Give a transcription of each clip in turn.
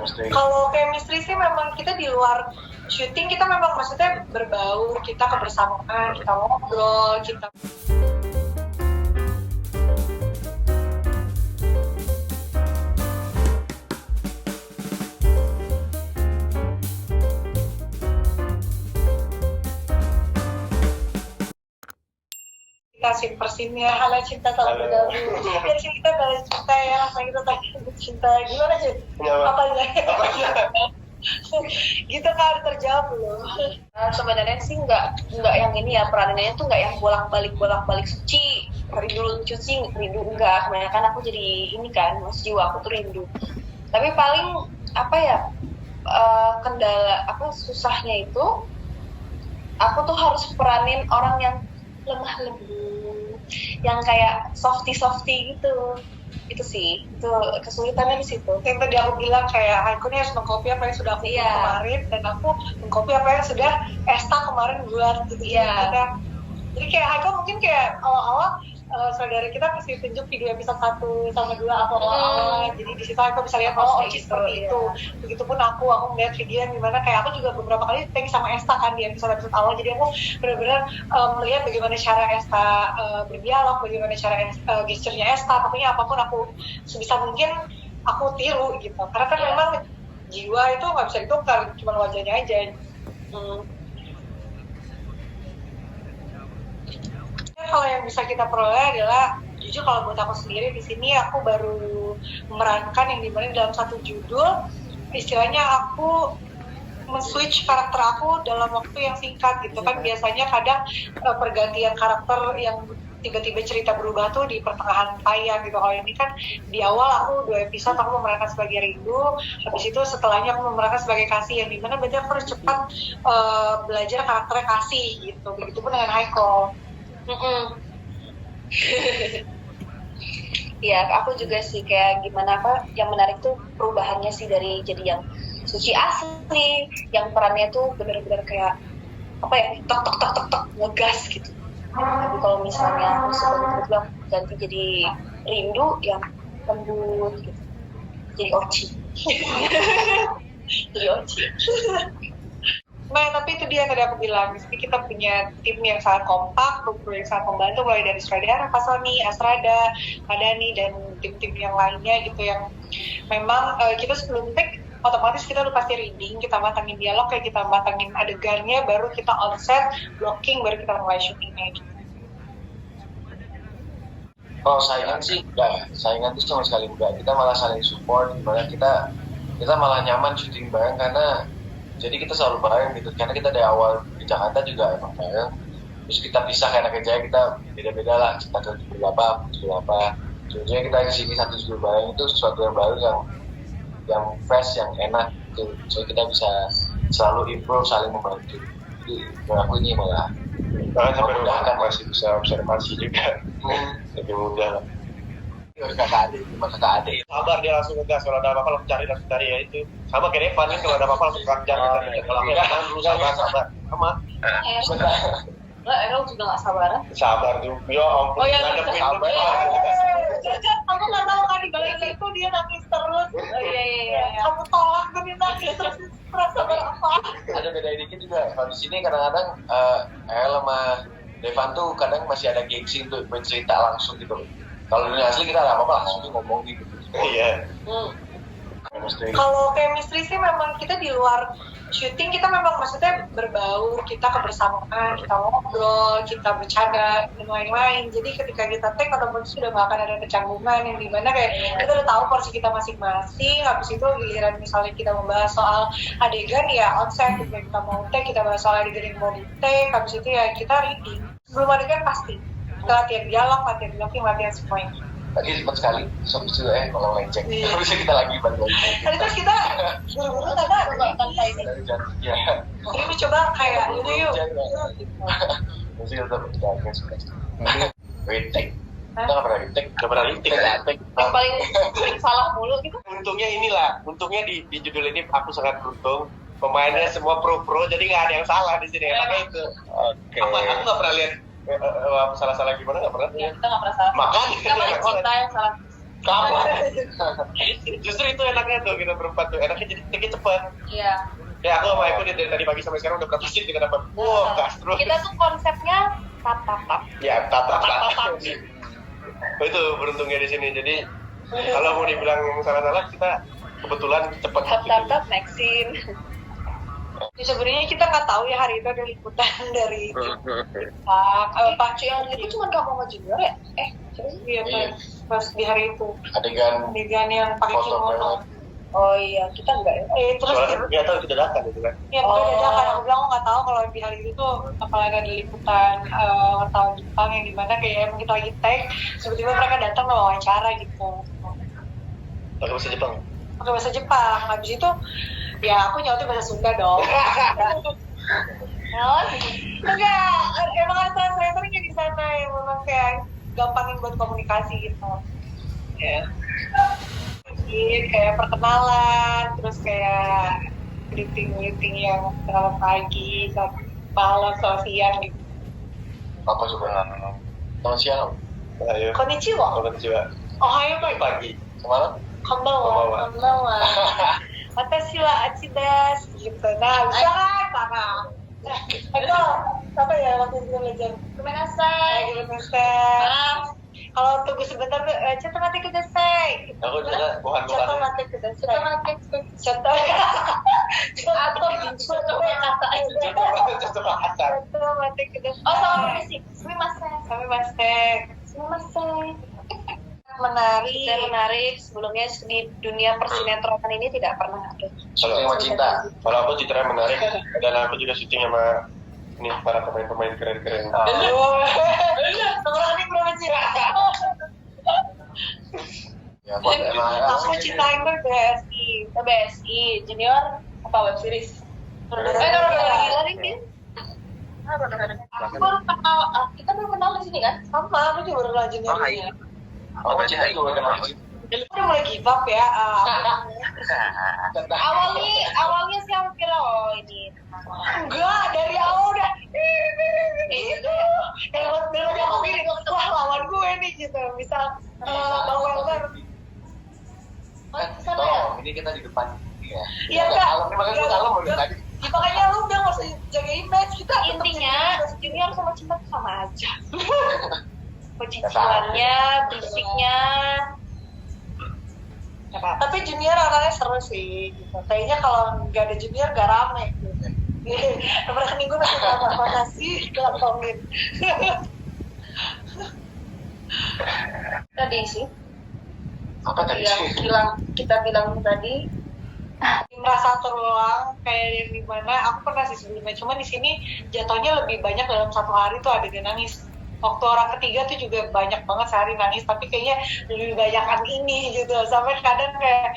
Kalau chemistry sih memang kita di luar syuting kita memang maksudnya berbaur, kita kebersamaan, kita ngobrol, kita persinnya hal cinta salah bergabung. Dari sini kita balas cinta ya, apa kita tadi cinta gimana sih? Apa aja? Gitu kan terjawab loh. Sebenarnya sih nggak yang ini ya, peranannya tuh nggak yang bolak-balik suci rindu lucu sih, rindu enggak. Kebanyakan aku jadi ini kan, mas jiwa aku tuh rindu. Tapi paling apa ya, kendala apa susahnya itu aku tuh harus peranin orang yang lemah lembut, yang kayak softy gitu. Itu sih, itu kesulitannya di situ. Yang tadi aku bilang kayak aku ini harus mengcopy apa yang sudah aku buat kemarin, dan aku mengcopy apa yang sudah Esta kemarin buat gitu. Jadi kayak Haiko mungkin kayak awal-awal saudara kita kasih tunjuk video episode 1 sama 2 atau awal-awal, jadi di situ aku bisa lihat Oci seperti itu. Begitupun aku melihat video yang dimana kayak aku juga beberapa kali tag sama Esta kan di episode awal, jadi aku benar-benar melihat bagaimana cara Esta berdialog, bagaimana cara gesturnya Esta, pokoknya apapun aku sebisa mungkin aku tiru gitu, karena kan memang jiwa itu nggak bisa ditukar, cuma wajahnya aja. Kalau yang bisa kita peroleh adalah, jujur kalau buat aku sendiri di sini aku baru memerankan yang dimana dalam satu judul istilahnya aku men-switch karakter aku dalam waktu yang singkat gitu kan. Biasanya kadang pergantian karakter yang tiba-tiba cerita berubah tuh di pertengahan tayang gitu. Kalau ini kan di awal aku 2 episode aku memerankan sebagai Rindu, habis itu setelahnya aku memerankan sebagai Kasih, yang dimana berarti aku harus cepat belajar karakternya Kasih gitu. Begitupun dengan Haiko. Iya, aku juga sih kayak gimana apa yang menarik tuh perubahannya sih, dari jadi yang suci asli, yang perannya tuh benar-benar kayak apa ya, tok ngegas gitu. Tapi kalau misalnya aku tiba-tiba ganti jadi Rindu yang lembut gitu, jadi Oci. Jadi Oci. Nah, tapi itu dia yang tadi aku bilang, di sini kita punya tim yang sangat kompak, kru yang sangat membantu, mulai dari sutradara, Kak Sony, Astrada, Kak Dani, dan tim-tim yang lainnya gitu, yang memang kita sebelum take, otomatis kita udah pasti reading, kita matangin dialog, kayak kita matangin adegannya, baru kita on set, blocking, baru kita mulai syutingnya gitu. Kalau saingan sih enggak, saingan itu sama sekali enggak, kita malah saling support, dimana kita malah nyaman syuting bareng, karena jadi kita selalu bareng gitu, karena kita dari awal di Jakarta juga emang bareng, terus kita pisah karena kerjanya kita beda-beda lah, kita ke judul apa, jadi kita kesini satu judul bareng itu sesuatu yang baru, yang fresh, yang enak gitu, so kita bisa selalu improve, saling membantu. Jadi menurut aku ini malah sampai rumah kan masih bisa observasi juga, lebih mudah lah. Kakak adik Sabar, dia langsung ngegas, kalau ada apa-apa langsung cari ya itu. Sama kayak Evan kan, kalau ada apa-apa langsung kejar. Kalau enggak kan dulu sabar. Sama. Enggak, Errol juga nggak sabaran. Sabar tuh, ya ampun. Oh ya, ngadepin sabar. Aku nggak tahu kan di balik itu dia nangis terus. Oh iya. Kamu tolak kan dia nangis terus. Merasa berapa? Ada beda dikit juga. Kalau di sini kadang-kadang El sama Devan tuh kadang masih ada gengsi untuk bercerita langsung gitu. Kalau dunia asli kita ada apa-apa langsung ngomong gitu. Iya. Kalau chemistry sih memang kita di luar syuting kita memang maksudnya berbaur, kita kebersamaan, kita ngobrol, kita bercanda dan lain-lain. Jadi ketika kita take otomatis sudah nggak akan ada kecanggungan, yang dimana kayak kita udah tahu porsi kita masing-masing. Habis itu giliran misalnya kita membahas soal adegan ya outside, ketika kita mau take kita bahas soal adegan yang mau di take. Habis itu ya kita reading. Sebelum adegan pasti kita latihan dialog, latihan blocking, latihan semuanya. Tadi sempat sekali, habis itu kalau lecek, habis itu kita lagi balik lagi. Tadi terus kita buru-buru karena Ya. jadi mau coba kayak yuk. Masih tetap berjaga suka. Retake. Kita nggak pernah retake. Nggak pernah retake. Yang paling salah mulu gitu. Untungnya di judul ini aku sangat beruntung. Pemainnya semua pro, jadi nggak ada yang salah di sini. Makanya itu. Oke. Aku nggak pernah lihat salah-salah gimana, nggak pernah. Ya, kita nggak pernah salah. Makanya kita paling cinta yang salah. Kapan? Justru itu enaknya tuh kita berempat tuh, enaknya jadi cepet. Iya. Ya aku sama Eko dari tadi pagi sampai sekarang udah berapa sih kita dapat? Wah, gas terus. Kita tuh konsepnya tap. Ya, tap. Itu beruntungnya di sini. Jadi kalau mau dibilang salah-salah kita kebetulan cepet. Tap Maxine. Ya, sebenarnya kita nggak tahu ya hari itu ada liputan dari Pak yang itu cuma kamu sama Junior ya? Iya, pas di hari itu Adegan yang pakai foto kimono. Oh iya, kita enggak ya? Terus Soalnya nggak tahu itu dadakan itu kan. ya pokoknya dadakan. Aku bilang aku nggak tahu kalau di hari itu tuh apalagi ada liputan wartawan Jepang yang dimana kayak emang kita lagi tag, tiba-tiba mereka datang mau wawancara gitu. Pakai bahasa Jepang. Pakai bahasa Jepang. Habis itu ya aku nyautnya bahasa Sunda dong. Enggak, emang ada translatornya di sana yang memang kayak gampangin buat komunikasi gitu. Ya. Kayak perkenalan, terus kayak greeting yang selamat pagi, selamat malam, selamat siang gitu. apa juga selamat siang. Ayo. Konnichiwa. Ohayo Pagi. Semalam Konbanwa. Watashi wa achi desu gitu. Nah, bisa kan? Parah. Itu apa ya waktu itu belajar? Kumenasai. Kalau tunggu sebentar, cepat mati kudasai. Aku juga bukan. Cepat mati kudasai. Contoh. Atau contoh kata aja. Contoh bahasa. Cepat mati kudasai. Oh, sama permisi. Sumimasen. Menarik. Sebelumnya di dunia persinetronan ini tidak pernah ada. syuting sama cinta. Kalau aku citranya menarik dan aku juga syuting sama ini para pemain-pemain keren-keren. Nomor ini berapa sih? Ya buat emang Aku cintain tuh BSI Junior apa web series? Lagi Din. Aku baru kenal, kita baru kenal di sini kan? sama, aku juga baru rajin ini. aku cinta juga kenal. Udah mulai give up ya. Awalnya sih aku kira ini. Enggak, dari awal udah gitu. Dari aku gini, wah lawan gue nih gitu. Bisa bawel banget. Tolong, ini kita di depan. Iya enggak? Makanya gue kalem udah tadi. Ya, makanya lu udah nggak usah jaga image. Kita Intinya Junior sama cinta tuh sama aja. Pecicilannya, berisiknya. tapi junior orangnya seru sih gitu. Kayaknya kalau nggak ada junior nggak rame gitu. Nomor rekening gue masih sama, makasih gampangin. Tadi sih. Apa tadi? Kita bilang tadi. Merasa terulang kayak yang dimana aku pernah sih sebelumnya, cuma di sini jatuhnya lebih banyak dalam satu hari tuh adegan nangis. Waktu orang ketiga tuh juga banyak banget sehari nangis, tapi kayaknya lebih banyakan ini gitu. Sampai kadang kayak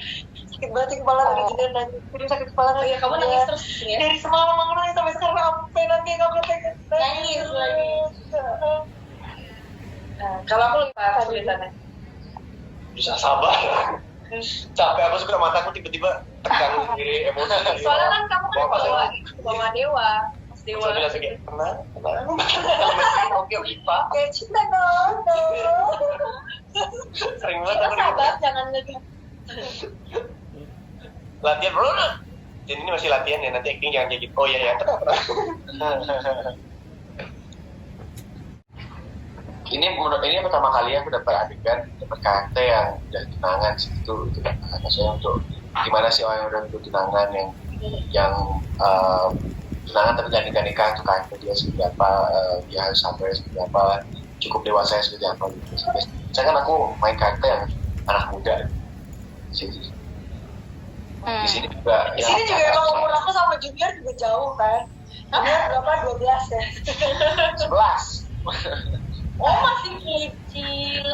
sakit banget kepala dari jadian nangis, sakit kepala lagi. Kamu nangis terus ya? Dari semalam aku nangis sampai sekarang sampai nanti aku pengen Nangis lagi. Kalau aku lupa kesulitannya. Bisa sabar. Capek aku suka mataku tiba-tiba tekan diri emosi. Soalnya kan kamu kan bawa dewa. Dewa langsung kayak tenang. Oke, Pak. kayak cinta dong. Sering banget Kita aku sabar, jangan ngegas. latihan bro. Jadi ini masih latihan ya, nanti acting jangan kayak gitu. Oh iya kenapa? Ini pertama kali aku dapat karakter yang udah tunangan situ itu kan. Maksudnya untuk gimana sih orang yang udah untuk tunangan yang tunangan tapi gak nikah itu karakter dia seperti apa, dia harus sabar seperti apa, cukup dewasa seperti apa gitu. Saya kan aku main karakter yang anak muda di sini. Di sini juga. Di sini juga emang umur aku sama junior juga jauh kan. Junior berapa? 12 ya. 11. Oh, masih kecil.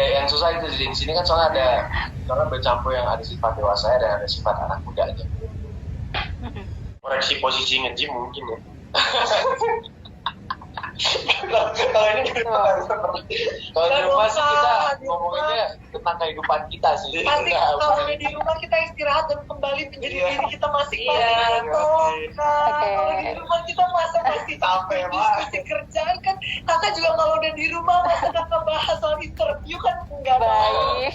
Yang susah itu di sini kan soalnya bercampur yang ada sifat dewasa dan ada sifat anak muda aja. Koreksi posisi nge-gym mungkin ya. Kalau ini di rumah Kalau di rumah sih kita ngomonginnya tentang kehidupan kita sih. Pasti Enggak, kalau udah di rumah kita istirahat dan kembali menjadi diri kita masing-masing. Iya. Kalau di rumah kita masa masih Capek, diskusi kerjaan kan. Kakak juga kalau udah di rumah masa kakak bahas soal interview kan enggak Baik.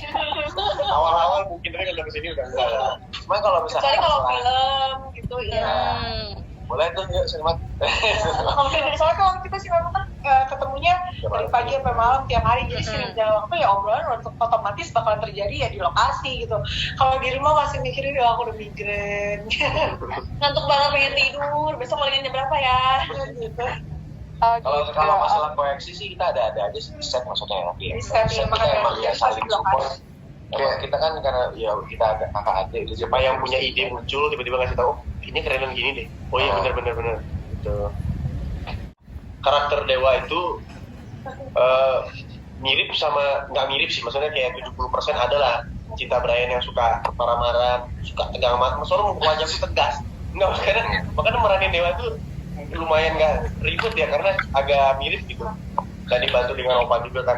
awal-awal mungkin tapi kalau kesini udah enggak lah. Cuma kalau misalnya Kecuali kalau film gitu ya. boleh tuh yuk sinimat. Soalnya kalau kita sih memang kan ketemunya dari pagi sampai malam tiap hari, jadi sering jalan waktu ya obrolan otomatis bakalan terjadi ya di lokasi gitu. Kalau di rumah masih mikirin ya aku udah migrain Ngantuk banget pengen tidur. Besok palingan jam berapa ya? gitu. Kalau masalah koreksi sih kita ada aja sih set maksudnya ya. Di set, Set ya, kita makanya emang ya pasti saling lokasi. support. Kayak kita kan karena ya kita ada kakak adik gitu. Siapa yang punya ide muncul tiba-tiba ngasih tahu, ini kerenan gini deh. Oh iya benar. Gitu. Karakter Dewa itu mirip sama, nggak mirip sih, maksudnya kayak 70% adalah Cinta Brian yang suka marah-marah, suka tegang banget, maksudnya wajah tuh tegas. Nggak, makanya meranin Dewa itu lumayan nggak ribet ya, karena agak mirip gitu. Dan dibantu dengan Opa juga kan,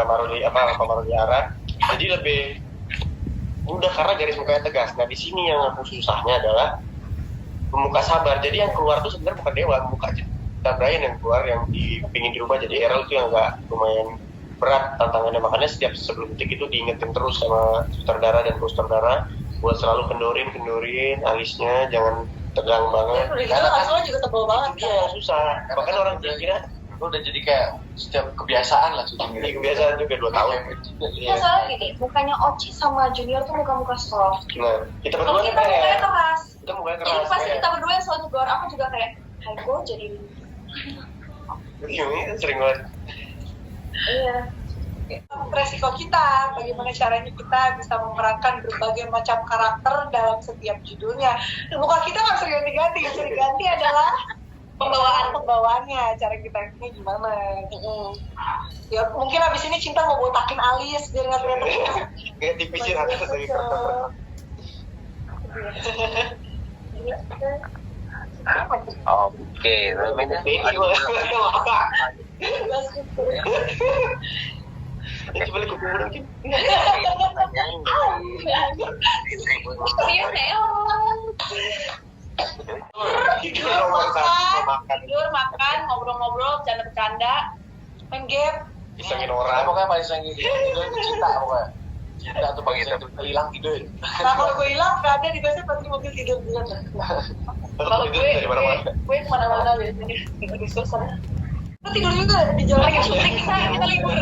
Maruli Ara. Jadi lebih mudah karena garis mukanya tegas. Nah di sini yang aku susahnya adalah muka sabar. Jadi yang keluar tuh sebenarnya bukan Dewa, muka Cinta Brian yang keluar, yang dipingin dirubah jadi Errol itu yang agak lumayan berat tantangannya. Makanya setiap sebelum detik itu diingetin terus sama sutradara dan co-sutradara buat selalu kendorin alisnya, jangan tegang banget. Udah gitu hasilnya juga tebal banget. Iya susah. Makanya orang kira udah jadi kayak setiap kebiasaan lah syuting ini gitu. kebiasaan juga 2 tahun. Ya soalnya gini, mukanya Oci sama Junior tuh muka-muka soft. Nah, kita Kalau berdua kita mukanya kayak keras. kita mukanya Jadi keras. pasti kita berdua yang selalu negor. Aku juga kayak, hai gue jadi Ini sering banget. iya. Resiko kita, bagaimana caranya kita bisa memerankan berbagai macam karakter dalam setiap judulnya. Muka kita nggak bisa ganti-ganti, yang bisa diganti adalah pembawaannya, cara kita ini gimana. Ya mungkin abis ini Cinta mau botakin alis biar nggak kelihatan. Kayak tipisin atas lagi kertas. Oke, namanya Coba lihat kuping mungkin. Iya, Tidur makan. tidur, makan, ngobrol-ngobrol, bercanda-bercanda. Main game. Isengin orang orang. pokoknya paling sering gitu itu Cinta pokoknya. Cinta tuh paling sering hilang tidur. Nah kalau gue hilang nggak ada di biasanya pasti mobil tidur duluan. Kalau Itu gue, dari mana-mana. gue kemana-mana biasanya. Di suasana. Kita tidur juga di jalan. Lagi syuting kita libur.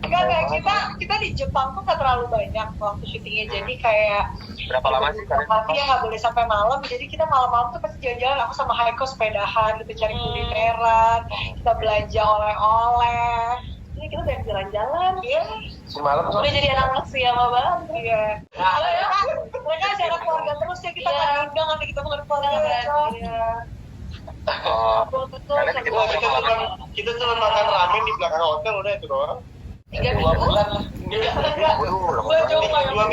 Enggak, kita di Jepang tuh nggak terlalu banyak waktu syutingnya, jadi kayak Berapa lama sih kalian? Tapi ya nggak boleh sampai malam, jadi kita malam-malam tuh pasti jalan-jalan. Aku sama Haiko sepedahan, gitu cari kulineran, kita belanja oleh-oleh. Jadi kita udah jalan-jalan. Iya. Semalam Udah jadi anak Maksuyama banget. Iya. Nah, mereka acara keluarga terus ya, kita kan diundang nanti kita bukan keluarga. Iya. Karena kita Wah, kita cuma makan ramen di belakang hotel udah itu doang. 3 2 minggu. bulan lah. Gue coba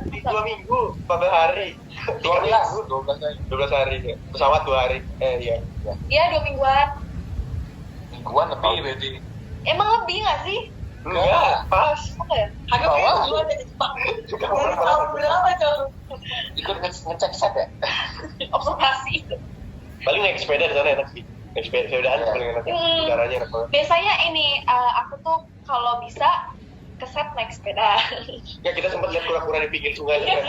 Di 2 minggu, 14 hari. 12 kali. 12 hari ya. Pesawat 2 hari. Iya. Iya 2 mingguan. Mingguan lebih berarti. Emang lebih nggak sih? Enggak, pas. Apa ya? Haiko kayak duluan dari Jepang. Dari tahun berapa coba? Ikut ngecek set ya. Observasi. Paling naik sepeda di sana enak sih. Naik sepedaan paling enak. Udaranya enak banget. Biasanya ini aku tuh kalau bisa ke set naik sepeda. Ya kita sempat lihat kura-kura di pinggir sungai ya.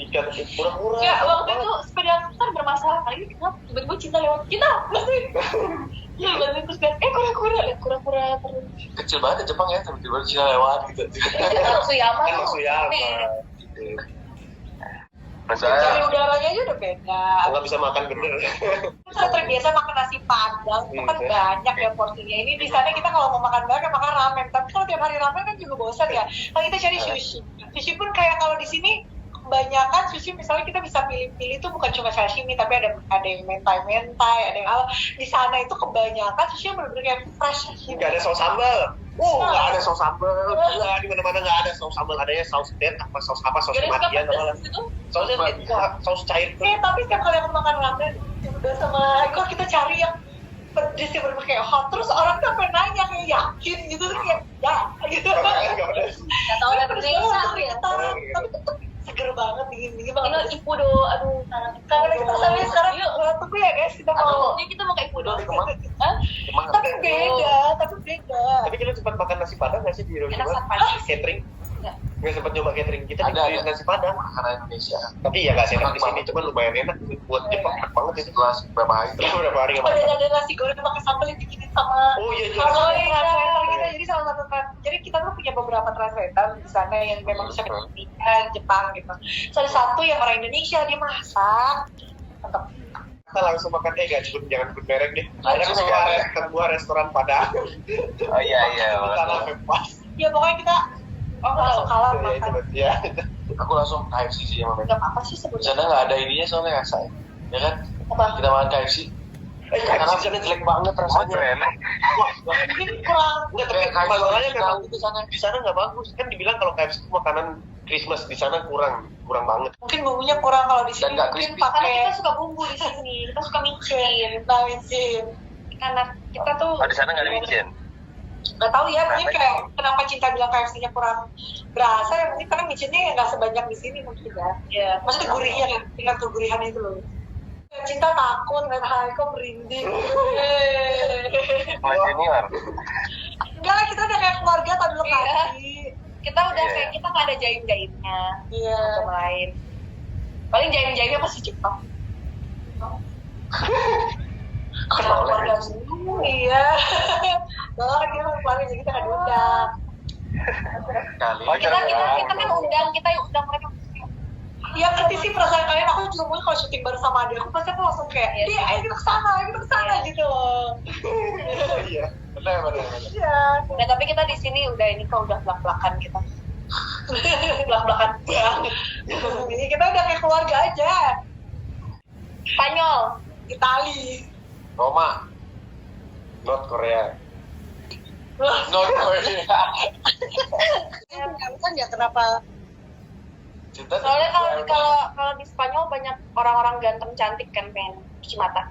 Ikan kura-kura. Ya waktu itu sepeda aku kan bermasalah kali ini kenapa tiba-tiba Cinta lewat kita pasti. Ya bantu terus lihat kura-kura terus. Kecil banget ya Jepang ya, tiba-tiba Cina lewat gitu. Maksuyama Kan tuh. Maksuyama. Nih. Dari udaranya aja udah beda. Nggak bisa makan bener. Kita terbiasa makan nasi padang, itu kan banyak ya porsinya. Ini di sana kita kalau mau makan banyak makan ramen. Tapi kalau tiap hari ramen kan juga bosan ya. Kalau kita cari sushi, sushi pun kayak kalau di sini kebanyakan sushi misalnya kita bisa pilih-pilih tuh bukan cuma sashimi tapi ada yang mentai, ada yang apa. Di sana itu kebanyakan sushi yang benar-benar kayak fresh. Nggak ada saus sambal. Nggak ada saus sambal. Nggak, di mana-mana nggak ada saus sambal. Adanya saus dead, saus kematian apa lah. Sausnya saus cair. Tapi setiap kali aku makan ramen udah sama Haiko kita cari yang pedes ya, bener kayak hot. Terus orang tuh sampai nanya kayak yakin gitu, terus kayak ya gitu. Nggak tahu udah Indonesia ya. Tapi tetep seger banget, dingin banget. Ini Ipudo, aduh Karena kita sampai sekarang tunggu ya guys, kita mau. Ini kita mau ke Ipudo. Tapi beda. Tapi kita sempat makan nasi padang nggak sih di Enak Hiroshima? banget. Catering? Nggak. Nggak sempat nyoba catering kita Ada. di nasi padang. Makanan Indonesia. Tapi ya nggak sehat di Enak sini, banget. cuma lumayan enak buat Jepang enak banget itu. Setelah beberapa hari Terus beberapa hari nggak makan. Ada nasi goreng pakai sambal yang bikinin sama Oh iya salah satu Oh, iya. translator kita. Jadi salah satu jadi kita tuh punya beberapa translator di sana yang memang bisa Indonesia, Jepang gitu. Salah satu yang orang Indonesia, dia masak. Mantap. Kita langsung makan jangan sebut merek deh. Ada Jangan. sebuah restoran Padang. Oh iya. Tanah bebas. Ya pokoknya kita langsung kalah Ya, itu makan. ya. Aku langsung KFC sih sama mereka. Gak apa-apa sih Di sebetulnya. sana nggak ada ininya soalnya rasa, ya kan? Apa? Kita makan KFC. KFC di sana jelek banget rasanya. Mungkin kurang. Enggak, tapi Kayak KFC masalahnya kita memang di sana. di sana nggak bagus. Kan dibilang kalau KFC itu makanan Christmas di sana kurang banget. Mungkin bumbunya kurang kalau di sini. Dan nggak Mungkin crispy. Karena pakai kita suka bumbu di sini, kita suka micin. micin. Karena kita tuh Oh, di sana nggak ada micin. Gak tahu ya, mungkin kayak kenapa Cinta bilang KFC-nya kurang berasa ya, mungkin karena micinnya ya nggak sebanyak di sini mungkin ya. ya Maksudnya gurihnya kan, tinggal kegurihan itu loh. Cinta takut ngeliat Haiko merinding. Senior. Enggak lah, kita udah kayak keluarga tadi lokasi. kita udah kayak kita nggak ada jaim-jaimnya Iya. atau lain. Paling jaim-jaimnya masih Jepang. Keluarga dulu, iya. Kalau kita keluarga jadi kita nggak diundang. Kali. Kita kan kita yang undang mereka. Iya ngerti sih perasaan kalian, aku juga mungkin kalau syuting bareng sama adik aku pasti aku langsung kayak, Iya. dia ayo kita kesana gitu loh. Iya. Benar. Iya. Nah tapi kita di sini udah ini kok udah belak-belakan kita. Belak-belakan banget. Ini kita udah kayak keluarga aja. Spanyol. Itali. Roma. North Korea. North Korea. Kan ya kenapa? Cinta. Soalnya kalau di Spanyol banyak orang-orang ganteng cantik kan pengen cuci mata.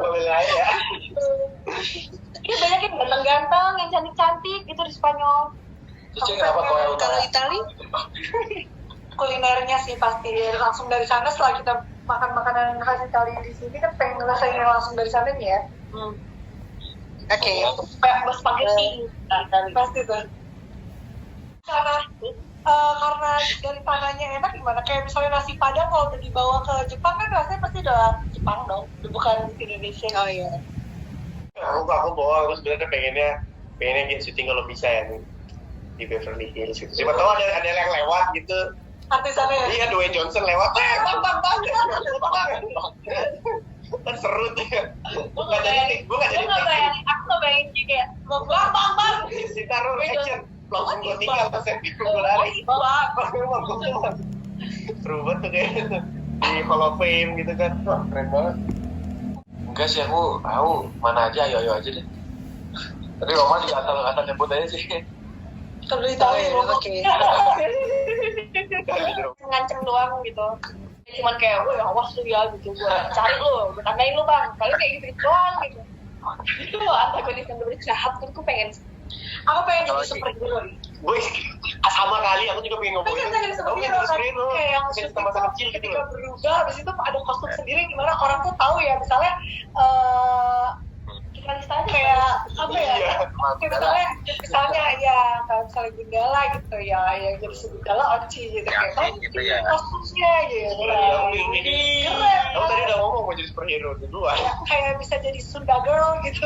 Boleh lah ya. Iya banyak yang ganteng-ganteng, yang cantik-cantik itu di Spanyol. Terus dia kenapa Korea Utara? Kalau Itali? Kulinernya sih pasti langsung dari sana. Setelah kita makan makanan khas Italia di sini kan pengen ngerasain yang langsung dari sana nih ya. Oke. Kayak spaghetti. Pasti tuh. Karena dari tanahnya enak gimana? Kayak misalnya nasi padang kalau udah dibawa ke Jepang kan rasanya pasti udah Jepang dong, bukan Indonesia. Oh iya. Aku bawa, aku sebenarnya pengennya gitu syuting kalau bisa ya nih di Beverly Hills gitu. Siapa tahu ada yang lewat gitu. Artisannya ya? Iya, Dwayne Johnson lewat. Kan seru tuh ya. Gue nggak jadi Aku nggak bayangin dia kayak bang. Sitaruh action. Langsung gue tinggal pas saya gue lari. Seru banget tuh kayaknya di Hall of Fame gitu kan. Wah, keren banget. Enggak sih, aku mana aja, ayo aja deh. Tapi Roma juga asal nyebut aja sih. Kalau di Itali oke. Ngancem doang gitu. Cuman kayak, wah awas lu ya gitu, gue cari lu, gue tandain lu bang, paling kayak gitu doang gitu. Itu loh antagonis yang bener jahat, kan gue pengen. Aku pengen jadi superhero. Gue sama kali, aku juga pengen ngomongin. Pengen jadi superhero kan, kayak yang Kayak syuting masa tuh kecil gitu ketika loh. berubah, habis itu ada kostum sendiri gimana orang tuh tahu ya, misalnya Kita lista aja kayak apa ya? Iya. Kayak misalnya ya kalau misalnya Gundala gitu ya, yang jadi Gundala Oci gitu kayak kan gitu ya. kostumnya gitu. Kamu tadi udah ngomong mau jadi superhero duluan. Ya, kayak bisa jadi Sunda Girl gitu.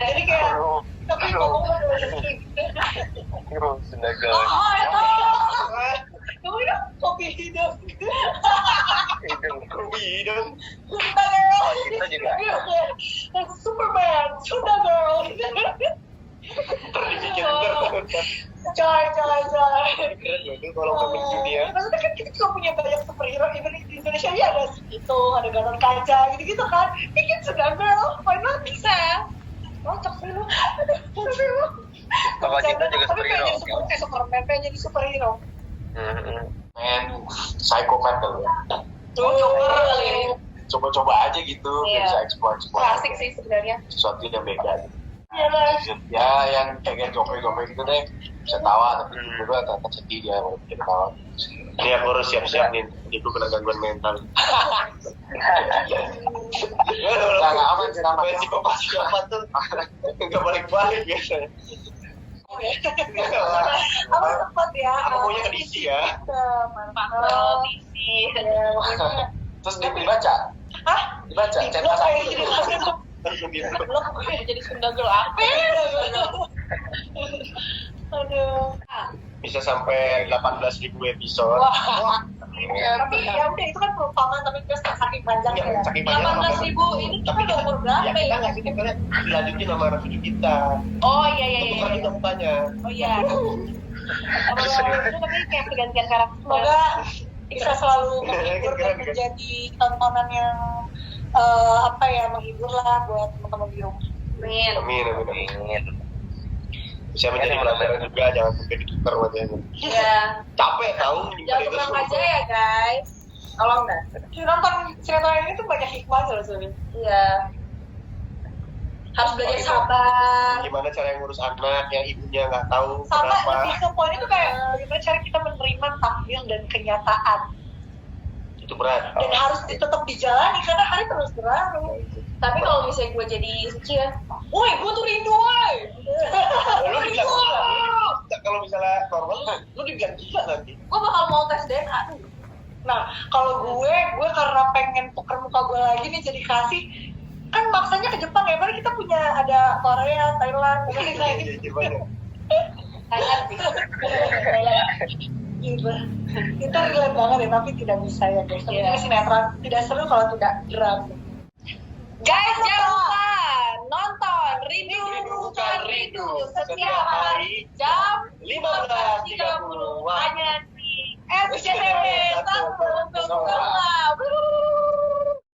Jadi kayak tapi ngomongnya udah gitu. Sendaga. Oh, itu. Kamu ya kopi hidup. Ruby dong. Sunda Girl. Kita juga. Superman, Sunda Girl. Terdibikin ntar. Coy. Keren loh tuh kalau ngomongin dunia. Maksudnya kan kita juga punya banyak superhero. Even di Indonesia ya ada itu, ada Gatot Kaca gitu-gitu kan. Bikin Sunda Girl, why not? Bisa. Cocok sih lu. Kalau kita juga Tapi pengen jadi superhero. kayak Superman, pengen jadi superhero. Main psikopat tuh. Joker kali. coba-coba aja gitu, Iya. bisa explore Klasik sih sebenarnya. sesuatu yang beda gitu. Iya lah. Ya yang kayak jope-jope gitu deh bisa tawa, tapi dulu ternyata sedih dia kalau bikin tawa. Ini aku harus siap-siap nih, itu kena gangguan mental. Nggak aman sih nama. Psikopat tuh nggak balik-balik biasanya. Aku sempat ya. Aku maunya ke DC ya. Makro, visi. Terus dibaca? Hah? Dibaca? Lo Channel kayak satu. gitu. Lo mau jadi Sunda Girl apa? Aduh. Bisa sampai 18.000 episode. Wah. Tapi ya udah itu kan perumpamaan tapi terus saking panjangnya ya. Saking panjang. 18.000 ini kita udah umur berapa Ya kita ya? nggak kita dilanjutin sama anak cucu kita. Oh iya iya iya. Tukar juga mukanya. Oh iya. Itu tapi kayak pergantian karakter. Semoga bisa selalu menghibur dan menjadi tontonan yang menghibur lah buat teman-teman di rumah. Amin. Amin. Bisa menjadi pelajaran juga, jangan sampai ditukar wajahnya. Iya. Capek tahu. Jangan tenang aja ya guys. Tolong dah. Nonton sinetron ini tuh banyak hikmahnya loh sebenarnya. Iya. Harus belajar sabar. Gimana cara ngurus anak yang ibunya nggak tahu Sama kenapa. lebih ke poin itu kayak gimana cara kita menerima takdir dan kenyataan. Itu berat. Dan harus tetap dijalani karena hari terus berlalu. Tapi kalau misalnya gue jadi suci ya, Woi, gue tuh rindu woi. Lu dibilang gila. Kalau misalnya normal, lu dibilang gila nanti. gue bakal mau tes DNA. Nah, kalau gue karena pengen tuker muka gue lagi nih jadi kasih, kan maksanya ke Jepang ya, padahal kita punya ada Korea, Thailand, dan lain-lain. Thailand sih. Gitu. Kita relate banget ya, tapi tidak bisa ya guys. Tapi Iya. ini sinetron tidak seru kalau tidak drum. Guys, jangan lupa nonton Rindu Bukan Rindu setiap hari jam 15.30 hanya di RCTV 1.